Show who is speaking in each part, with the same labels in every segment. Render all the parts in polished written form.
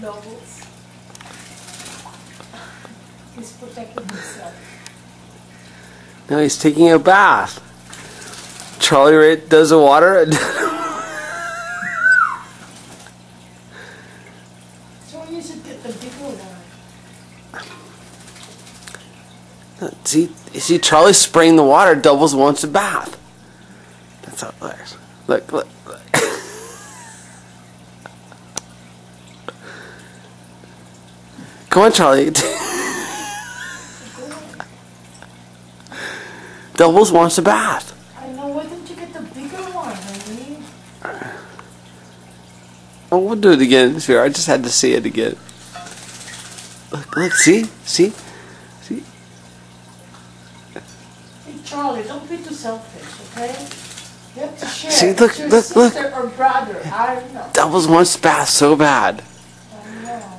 Speaker 1: Doubles. He's protecting himself.
Speaker 2: No, he's taking a bath. Charlie right does the water.
Speaker 1: So you should get the bigger one.
Speaker 2: See, Charlie's spraying the water. Doubles wants a bath. That's how it looks. Look. Come on, Charlie. Doubles wants a bath.
Speaker 1: I know. Why don't you get the bigger one, honey?
Speaker 2: Oh, we'll do it again. Sure, I just had to see it again. Look, see?
Speaker 1: Hey, Charlie, don't be too selfish, okay? You have to share.
Speaker 2: See,
Speaker 1: It's your sister or brother. I don't know.
Speaker 2: Doubles wants a bath so bad.
Speaker 1: I know.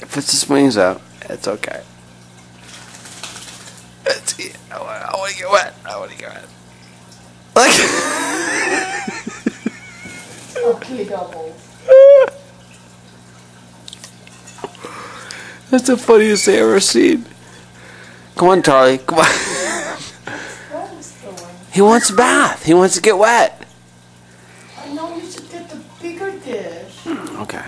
Speaker 2: If it's his wings out, it's okay. Let's see. I want to get wet. Look.
Speaker 1: Okay, Doubles.
Speaker 2: That's the funniest thing I've ever seen. Come on, Charlie. Come on. He wants a bath. He wants to get wet.
Speaker 1: I know you should get the bigger dish.
Speaker 2: Okay.